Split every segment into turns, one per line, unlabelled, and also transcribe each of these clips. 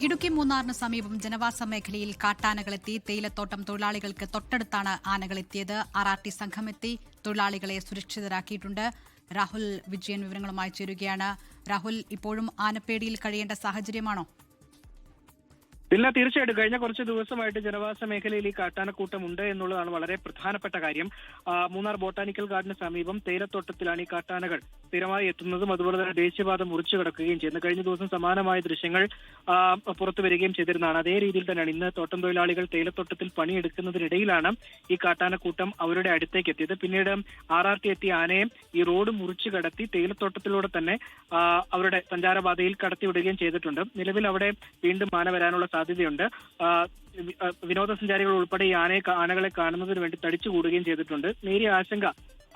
ഇടുക്കി മൂന്നാറിന് സമീപം ജനവാസ മേഖലയിൽ കാട്ടാനകളെത്തി. തേയിലത്തോട്ടം തൊഴിലാളികൾക്ക് തൊട്ടടുത്താണ് ആനകളെത്തിയത്. RRT സംഘമെത്തി തൊഴിലാളികളെ സുരക്ഷിതരാക്കിയിട്ടുണ്ട്. രാഹുൽ വിജയൻ വിവരങ്ങളുമായി ചേരുകയാണ്. രാഹുൽ, ഇപ്പോഴും ആനപ്പേടിയിൽ കഴിയേണ്ട സാഹചര്യമാണോ?
ഇല്ല, തീർച്ചയായിട്ടും കഴിഞ്ഞ കുറച്ച് ദിവസമായിട്ട് ജനവാസ മേഖലയിൽ ഈ കാട്ടാനക്കൂട്ടം ഉണ്ട് എന്നുള്ളതാണ് വളരെ പ്രധാനപ്പെട്ട കാര്യം. മൂന്നാർ ബോട്ടാനിക്കൽ ഗാർഡന് സമീപം തേയിലത്തോട്ടത്തിലാണ് ഈ കാട്ടാനകൾ സ്ഥിരമായി എത്തുന്നതും അതുപോലെ തന്നെ ദേശീയപാത മുറിച്ചു കടക്കുകയും ചെയ്യുന്നത്. കഴിഞ്ഞ ദിവസം സമാനമായ ദൃശ്യങ്ങൾ പുറത്തു വരികയും ചെയ്തിരുന്നതാണ്. അതേ രീതിയിൽ തന്നെയാണ് ഇന്ന് തോട്ടം തൊഴിലാളികൾ തേയിലത്തോട്ടത്തിൽ പണിയെടുക്കുന്നതിനിടയിലാണ് ഈ കാട്ടാനക്കൂട്ടം അവരുടെ അടുത്തേക്ക് എത്തിയത്. പിന്നീട് RRT എത്തിയ ആനയെ ഈ റോഡ് മുറിച്ചു കടത്തി തേയിലത്തോട്ടത്തിലൂടെ തന്നെ അവരുടെ സഞ്ചാരപാതയിൽ കടത്തിവിടുകയും ചെയ്തിട്ടുണ്ട്. നിലവിൽ അവിടെ വീണ്ടും ആന വരാനുള്ള സാധ്യതയുണ്ട്. വിനോദസഞ്ചാരികൾ ഉൾപ്പെടെ ഈ ആനകളെ കാണുന്നതിന് വേണ്ടി തടിച്ചുകൂടുകയും ചെയ്തിട്ടുണ്ട്. നേരിയ ആശങ്ക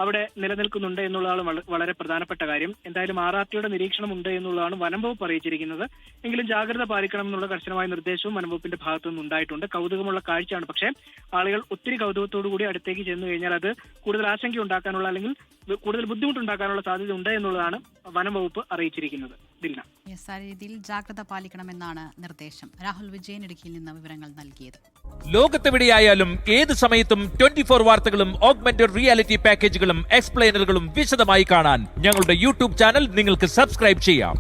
അവിടെ നിലനിൽക്കുന്നുണ്ട് എന്നുള്ളതാണ് വളരെ പ്രധാനപ്പെട്ട കാര്യം. എന്തായാലും RRTയുടെ നിരീക്ഷണം ഉണ്ട് എന്നുള്ളതാണ് വനം വകുപ്പ് അറിയിച്ചിരിക്കുന്നത്. എങ്കിലും ജാഗ്രത പാലിക്കണം എന്നുള്ള കർശനമായ നിർദ്ദേശവും വനം വകുപ്പിന്റെ ഭാഗത്തു നിന്ന് ഉണ്ടായിട്ടുണ്ട്. കൗതുകമുള്ള കാഴ്ചയാണ്. പക്ഷേ ആളുകൾ ഒത്തിരി കൗതുകത്തോടു കൂടി അടുത്തേക്ക് ചെന്നു കഴിഞ്ഞാൽ അത് കൂടുതൽ ആശങ്ക ഉണ്ടാക്കാനുള്ള അല്ലെങ്കിൽ കൂടുതൽ ബുദ്ധിമുട്ടുണ്ടാക്കാനുള്ള സാധ്യത ഉണ്ട് എന്നുള്ളതാണ് വനം വകുപ്പ് അറിയിച്ചിരിക്കുന്നത്.
രീതിയിൽ ജാഗ്രത പാലിക്കണമെന്നാണ് നിർദ്ദേശം. രാഹുൽ വിജയൻ ഇടുക്കിയിൽ നിന്ന് വിവരങ്ങൾ നൽകിയത്.
ലോകത്തെവിടെയായാലും ഏത് സമയത്തും 24 വാർത്തകളും ഓഗ്മെന്റഡ് റിയാലിറ്റി പാക്കേജുകളും എക്സ്പ്ലെയിനറുകളും വിശദമായി കാണാൻ ഞങ്ങളുടെ YouTube ചാനൽ നിങ്ങൾക്ക് സബ്സ്ക്രൈബ് ചെയ്യാം.